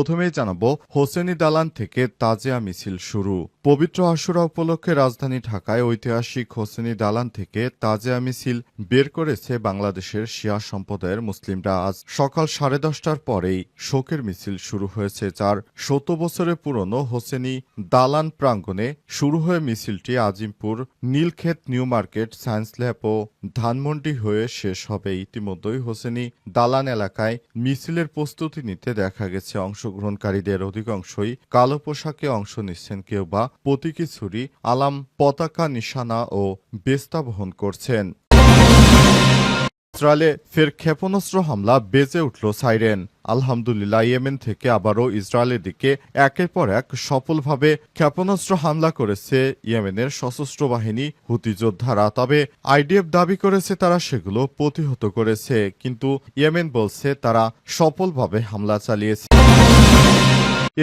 প্রথমেই জানাবো হোসেনি দালান থেকে তাজিয়া মিছিল শুরু। পবিত্র আশুরা উপলক্ষে রাজধানী ঢাকায় ঐতিহাসিক হোসেনি দালান থেকে তাজিয়া মিছিল বের করেছে বাংলাদেশের শিয়া সম্প্রদায়ের মুসলিমরা। আজ সকাল 10:30টার পরেই শোকের মিছিল শুরু হয়েছে, যার 70 বছরের পুরনো হোসেনি দালান প্রাঙ্গণে শুরু হয়ে মিছিলটি Azimpur, Nilkhet, New Market, Science Lab ও ধানমন্ডি হয়ে শেষ হবে। ইতিমধ্যেই হোসেনি দালান এলাকায় মিছিলের প্রস্তুতি নিতে দেখা গেছে। অংশগ্রহণকারীদের অধিকাংশই কালো পোশাকে অংশ নিচ্ছেন, কেউ বা প্রতীকী ছুরি, আলাম, পতাকা, নিশানা ও বেস্তা বহন করছেন। ইসরায়েলে ফের ক্ষেপণাস্ত্র হামলা, বেজে উঠল সাইরেন। আলহামদুলিল্লাহ, ইয়েমেন থেকে আবারও ইসরায়েলের দিকে একের পর এক সফলভাবে ক্ষেপণাস্ত্র হামলা করেছে ইয়েমেনের সশস্ত্র বাহিনী হুতি যোদ্ধারা। তবে আইডিএফ দাবি করেছে তারা সেগুলো প্রতিহত করেছে, কিন্তু ইয়েমেন বলছে তারা সফলভাবে হামলা চালিয়েছে।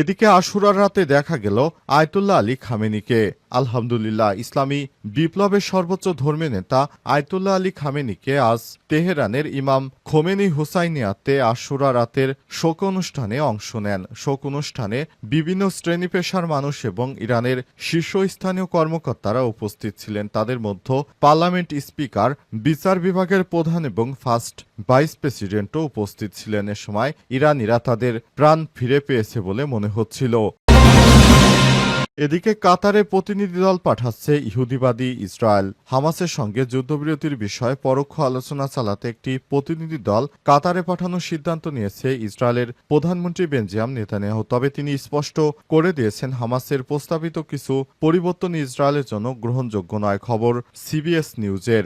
এদিকে আশুরার রাতে দেখা গেল আয়তুল্লাহ আলী খামেনিকে। আলহামদুলিল্লাহ, ইসলামী বিপ্লবের সর্বোচ্চ ধর্মীয় নেতা আয়তুল্লাহ আলী খামেনিকে আজ তেহরানের ইমাম খোমেনি হুসাইনিয়াতে আশুরা রাতের শোক অনুষ্ঠানে অংশ নেন। শোক অনুষ্ঠানে বিভিন্ন শ্রেণী পেশার মানুষ এবং ইরানের শীর্ষস্থানীয় কর্মকর্তারা উপস্থিত ছিলেন। তাদের মধ্যে পার্লামেন্ট স্পিকার, বিচার বিভাগের প্রধান এবং ফার্স্ট ভাইস প্রেসিডেন্টও উপস্থিত ছিলেন। এ সময় ইরানিরা তাদের প্রাণ ফিরে পেয়েছে বলে মনে হচ্ছিল। এদিকে কাতারে প্রতিনিধি দল পাঠাচ্ছে ইহুদিবাদী ইসরায়েল। হামাসের সঙ্গে যুদ্ধবিরতির বিষয়ে পরোক্ষ আলোচনা চালাতে একটি প্রতিনিধি দল কাতারে পাঠানোর সিদ্ধান্ত নিয়েছে ইসরায়েলের প্রধানমন্ত্রী বেঞ্জামিন নেতানিয়াহু। তবে তিনি স্পষ্ট করে দিয়েছেন, হামাসের প্রস্তাবিত কিছু পরিবর্তন ইসরায়েলের জন্য গ্রহণযোগ্য নয়। খবর সিবিএস নিউজের।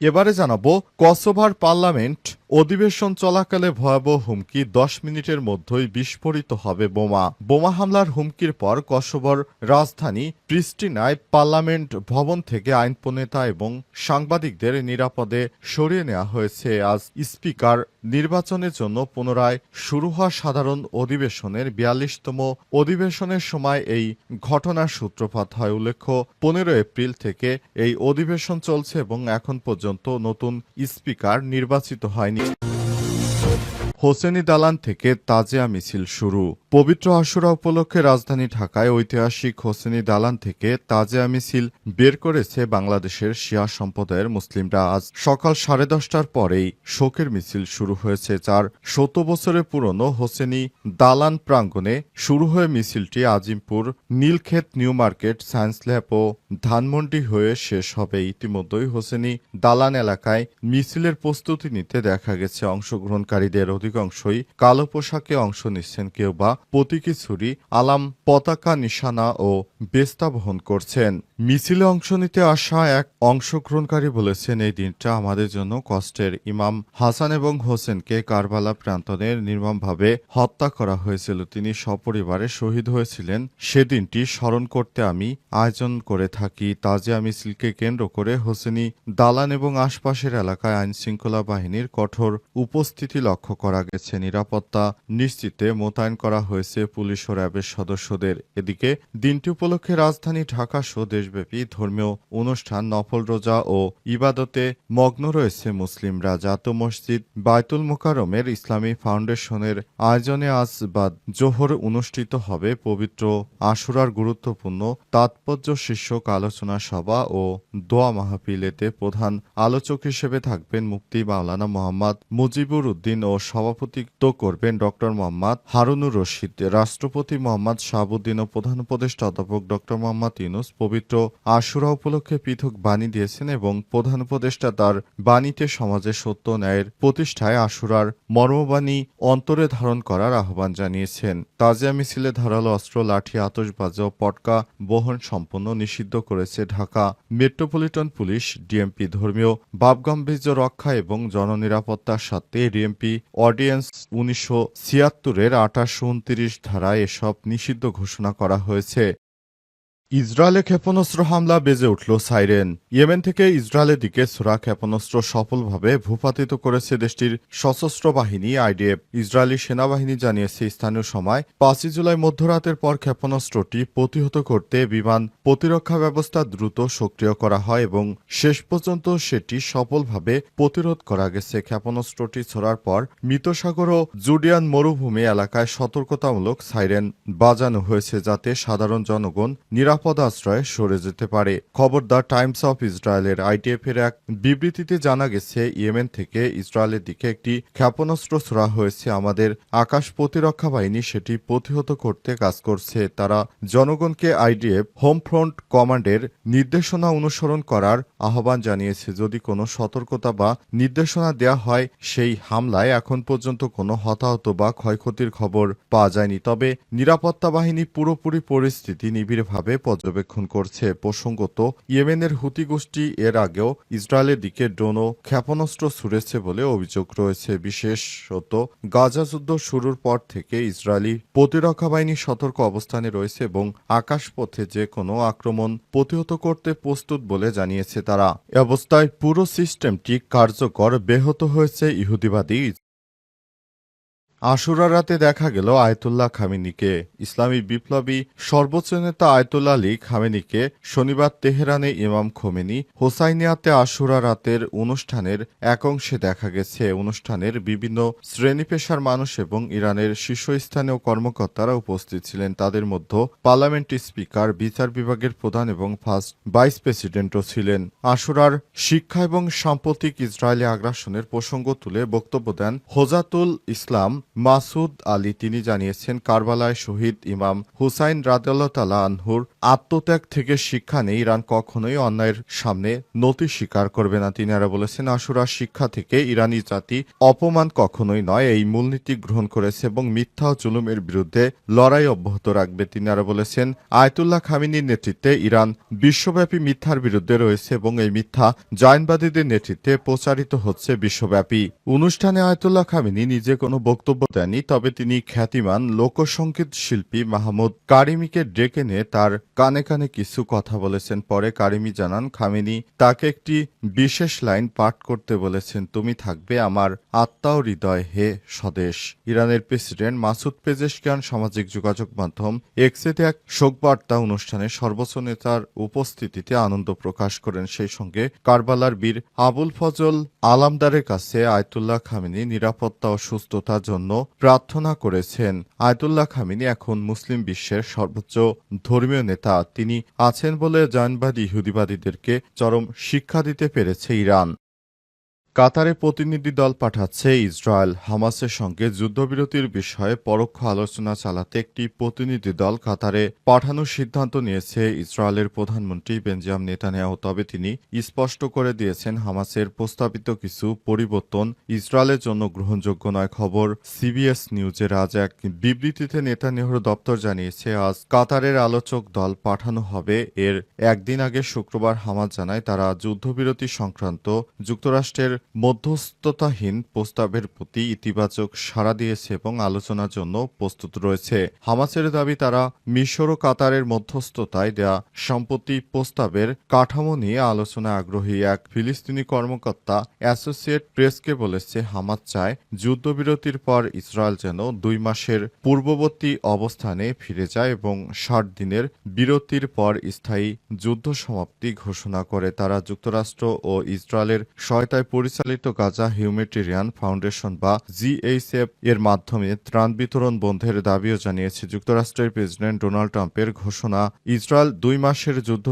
এবারে জানাবো কসোভোর পার্লামেন্ট অধিবেশন চলাকালে ভয়াবহ হুমকি, 10 মিনিটের মধ্যেই বিস্ফোরিত হবে বোমা। বোমা হামলার হুমকির পর কসোভোর রাজধানী প্রিস্টিনায় পার্লামেন্ট ভবন থেকে আইন প্রণেতা এবং সাংবাদিকদের নিরাপদে সরিয়ে নেওয়া হয়েছে। আজ স্পিকার নির্বাচনের জন্য পুনরায় শুরু হওয়া সাধারণ অধিবেশনের 42তম অধিবেশনের সময় এই ঘটনার সূত্রপাত হয়। উল্লেখ্য, 15 এপ্রিল থেকে এই অধিবেশন চলছে এবং এখন পর্যন্ত নতুন স্পিকার নির্বাচিত হয়নি। হোসেনি দালান থেকে তাজিয়া মিছিল শুরু। পবিত্র আশুরা উপলক্ষে রাজধানী ঢাকায় ঐতিহাসিক হোসেনি দালান থেকে তাজিয়া মিছিল বের করেছে বাংলাদেশের শিয়া সম্প্রদায়ের মুসলিমরা। আজ সকাল 10:30টার পরেই শোকের মিছিল শুরু হয়েছে, যার 70 বছরের পুরনো হোসেনি দালান প্রাঙ্গণে শুরু হয়ে মিছিলটি Azimpur, Nilkhet, New Market, Science Lab ও ধানমন্ডি হয়ে শেষ হবে। ইতিমধ্যেই হোসেনি দালান এলাকায় মিছিলের প্রস্তুতি নিতে দেখা গেছে। অংশগ্রহণকারীদের অধিকাংশই কালো পোশাকে অংশ নিচ্ছেন, কেউ বা প্রতীকী ছুরি, আলাম, পতাকা, নিশানা ও বেস্তা বহন করছেন। মিছিলে অংশ নিতে আসা এক অংশগ্রহণকারী বলেছেন, এই দিনটা আমাদের জন্য কষ্টের। ইমাম হাসান এবং হোসেনকে কারবালা প্রান্তরে নির্মমভাবে হত্যা করা হয়েছিল। তিনি সপরিবারে শহীদ হয়েছিলেন। সেদিনটি স্মরণ করতে আমি আয়োজন করে থাকি। তাজিয়া মিছিলকে কেন্দ্র করে হোসেনি দালান এবং আশপাশের এলাকায় আইনশৃঙ্খলা বাহিনীর কঠোর উপস্থিতি লক্ষ্য করা গেছে। নিরাপত্তা নিশ্চিতে মোতায়েন করা হয়েছে পুলিশ ও র্যাবের সদস্যদের। এদিকে দিনটি উপলক্ষে রাজধানী ঢাকা সহ দেশব্যাপী ধর্মীয় অনুষ্ঠান, নফল রোজা ও ইবাদতে মগ্ন রয়েছে মুসলিমরা। জাতীয় মসজিদ বায়তুল মোকাররমের ইসলামী ফাউন্ডেশনের আয়োজনে আজ বাদ জোহর অনুষ্ঠিত হবে পবিত্র আশুরার গুরুত্বপূর্ণ তাৎপর্য শীর্ষক আলোচনা সভা ও দোয়া মাহফিল। এতে প্রধান আলোচক হিসেবে থাকবেন মুফতি মাওলানা মোহাম্মদ মুজিবুর উদ্দিন ও সভাপতিত্ব করবেন ড মোহাম্মদ হারুনুর রশিদ। রাষ্ট্রপতি মোহাম্মদ শাহাবুদ্দিন ও প্রধান উপদেষ্টা অধ্যাপক ড মোহাম্মদ ইউনূস পবিত্র আশুরা উপলক্ষে পৃথক বাণী দিয়েছেন এবং প্রধান উপদেষ্টা তার বাণীতে সমাজে সত্য ন্যায়ের প্রতিষ্ঠায় আশুরার মর্মবাণী অন্তরে ধারণ করার আহ্বান জানিয়েছেন। তাজিয়া মিছিলে ধারালো অস্ত্র, লাঠি, আতশবাজ ও পটকা বহন সম্পূর্ণ নিষিদ্ধ করেছে ঢাকা মেট্রোপলিটন পুলিশ। ডিএমপি ধর্মীয় ভাবগাম্ভীর্য রক্ষা এবং জননিরাপত্তার স্বার্থে ডিএমপি অর্ডিন্যান্স 1976-এর 28-29 ধারায় এসব নিষিদ্ধ ঘোষণা করা হয়েছে। ইসরায়েলে ক্ষেপণাস্ত্র হামলা বেজে উঠল সাইরেন। ইয়েমেন থেকে ইসরায়েলের দিকে ছোড়া ক্ষেপণাস্ত্র সফলভাবে ভূপাতিত করেছে দেশটির সশস্ত্র বাহিনী আইডিএফ। ইসরায়েলি সেনাবাহিনী জানিয়েছে স্থানীয় সময় ৫ই জুলাই মধ্যরাতের পর ক্ষেপণাস্ত্রটি প্রতিহত করতে বিমান প্রতিরক্ষা ব্যবস্থা দ্রুত সক্রিয় করা হয় এবং শেষ পর্যন্ত সেটি সফলভাবে প্রতিরোধ করা গেছে। ক্ষেপণাস্ত্রটি ছোড়ার পর মৃতসাগর ও জুডিয়ান মরুভূমি এলাকায় সতর্কতামূলক সাইরেন বাজানো হয়েছে যাতে সাধারণ জনগণ নিরাপদ আশ্রয়ে সরে যেতে পারে। খবর দ্য টাইমস অফ ইসরায়েলের আইডিএফের এক বিবৃতিতে জানা গেছে, ইয়েমেন থেকে ইসরায়েলের দিকে একটি ক্ষেপণাস্ত্র ছোড়া হয়েছে। আমাদের আকাশ প্রতিরক্ষা বাহিনী সেটি প্রতিহত করতে কাজ করছে। তারা জনগণকে আইডিএফ হোম ফ্রন্ট কমান্ডের নির্দেশনা অনুসরণ করার আহ্বান জানিয়েছে। যদি কোনো সতর্কতা বা নির্দেশনা দেওয়া হয়, সেই হামলায় এখন পর্যন্ত কোনো হতাহত বা ক্ষয়ক্ষতির খবর পাওয়া যায়নি। তবে নিরাপত্তা বাহিনী পুরোপুরি পরিস্থিতি নিবিড়ভাবে পর্যবেক্ষণ করছে। প্রসঙ্গত, ইয়েমেনের হুতি গোষ্ঠী এর আগেও ইসরায়েলের দিকে ড্রোন ও ক্ষেপণাস্ত্র ছুড়েছে বলে অভিযোগ রয়েছে। বিশেষত গাজা যুদ্ধ শুরুর পর থেকে ইসরায়েলি প্রতিরক্ষা বাহিনী সতর্ক অবস্থানে রয়েছে এবং আকাশপথে যে কোনো আক্রমণ প্রতিহত করতে প্রস্তুত বলে জানিয়েছে তারা। এ অবস্থায় পুরো সিস্টেমটি কার্যকর ব্যাহত হয়েছে ইহুদিবাদী। আশুরা রাতে দেখা গেল আয়াতুল্লাহ খামেনিকে। ইসলামী বিপ্লবী সর্বোচ্চ নেতা আয়াতুল্লাহ আলী খামেনিকে শনিবার তেহরানে ইমাম খোমেনি হোসাইনিয়াতে আশুরা রাতের অনুষ্ঠানের এক অংশে দেখা গেছে। অনুষ্ঠানের বিভিন্ন শ্রেণী পেশার মানুষ এবং ইরানের শীর্ষস্থানীয় কর্মকর্তারা উপস্থিত ছিলেন। তাদের মধ্যে পার্লামেন্টের স্পিকার, বিচার বিভাগের প্রধান এবং ফার্স্ট ভাইস প্রেসিডেন্টও ছিলেন। আশুরার শিক্ষা এবং সাম্প্রতিক ইসরায়েলি আগ্রাসনের প্রসঙ্গ তুলে বক্তব্য দেন হোজাতুল ইসলাম মাসুদ আলী। তিনি জানিয়েছেন, কারবালায় শহীদ ইমাম হুসাইন রাদিয়াল্লাহু তাআলা আনহুর আত্মত্যাগ থেকে শিক্ষা নেই। ইরান কখনোই অন্যায়ের সামনে নতি স্বীকার করবে না। তিনি আরো বলেছেন, আশুরার শিক্ষা থেকে ইরানি জাতি অপমান কখনোই নয় এই মূলনীতি গ্রহণ করেছে এবং মিথ্যা ও জুলুমের বিরুদ্ধে লড়াই অব্যাহত রাখবে। তিনি আরো বলেছেন, আয়াতুল্লাহ খামেনির নেতৃত্বে ইরান বিশ্বব্যাপী মিথ্যার বিরুদ্ধে রয়েছে এবং এই মিথ্যা জায়নবাদীদের নেতৃত্বে প্রচারিত হচ্ছে বিশ্বব্যাপী। অনুষ্ঠানে আয়াতুল্লাহ খামেনি নিজে কোনো বক্তব্য দেননি, তবে তিনি খ্যাতিমান লোকসঙ্গীত শিল্পী মাহমুদ কারিমিকে ডেকে নিয়ে তার কানে কানে কিছু কথা বলেছেন। পরে কারিমি জানান, খামেনি তাকে একটি বিশেষ লাইন পাঠ করতে বলেছেন, তুমি থাকবে আমার আত্মা ও হৃদয় হে স্বদেশ। ইরানের প্রেসিডেন্ট মাসুদ পেজেশকিয়ান সামাজিক যোগাযোগ মাধ্যম এক্সেতে এক শোকবার্তা অনুষ্ঠানে সর্বোচ্চ নেতার উপস্থিতিতে আনন্দ প্রকাশ করেন। সেই সঙ্গে কারবালার বীর আবুল ফজল আলামদারের কাছে আয়াতুল্লাহ খামেনি নিরাপত্তা ও সুস্থতার জন্য প্রার্থনা করেছেন। আয়াতুল্লাহ খামেনি এখন মুসলিম বিশ্বের সর্বোচ্চ ধর্মীয় নেতা। তিনি আছেন বলে জায়নবাদী ইহুদিবাদীদেরকে চরম শিক্ষা দিতে পেরেছে ইরান। কাতারে প্রতিনিধি দল পাঠাচ্ছে ইসরায়েল। হামাসের সঙ্গে যুদ্ধবিরতির বিষয়ে পরোক্ষ আলোচনা চালাতে একটি প্রতিনিধি দল কাতারে পাঠানোর সিদ্ধান্ত নিয়েছে ইসরায়েলের প্রধানমন্ত্রী বেঞ্জামিন নেতানিয়াহু। তবে তিনি স্পষ্ট করে দিয়েছেন, হামাসের প্রস্তাবিত কিছু পরিবর্তন ইসরায়েলের জন্য গ্রহণযোগ্য নয়। খবর সিবিএস নিউজের আজ এক বিবৃতিতে নেতানিয়াহুর দপ্তর জানিয়েছে, আজ কাতারের আলোচক দল পাঠানো হবে। এর একদিন আগে শুক্রবার হামাস জানায়, তারা যুদ্ধবিরতি সংক্রান্ত যুক্তরাষ্ট্রের মধ্যস্থতাহীন প্রস্তাবের প্রতি ইতিবাচক সাড়া দিয়েছে এবং আলোচনার জন্য প্রস্তুত রয়েছে। হামাসের দাবি, তারা মিশর ও কাতারের মধ্যস্থতায় দেয়া সম্পত্তি প্রস্তাবের কাঠামো নিয়ে আলোচনায় আগ্রহী। এক ফিলিস্তিনি কর্মকর্তা অ্যাসোসিয়েট প্রেসকে বলেছে, হামাস চায় যুদ্ধবিরতির পর ইসরায়েল যেন 2 মাসের পূর্ববর্তী অবস্থানে ফিরে যায় এবং 60 দিনের বিরতির পর স্থায়ী যুদ্ধ সমাপ্তি ঘোষণা করে। তারা যুক্তরাষ্ট্র ও ইসরায়েলের সহায়তায় পরিচালিত গাজা হিউম্যানিটেরিয়ান ফাউন্ডেশন বা জিএইচএফ এর মাধ্যমে ত্রাণ বিতরণ বন্ধের দাবিও জানিয়েছে। যুক্তরাষ্ট্রের প্রেসিডেন্ট ডোনাল্ড ট্রাম্পের ঘোষণা, ইসরায়েল 2 মাসের যুদ্ধ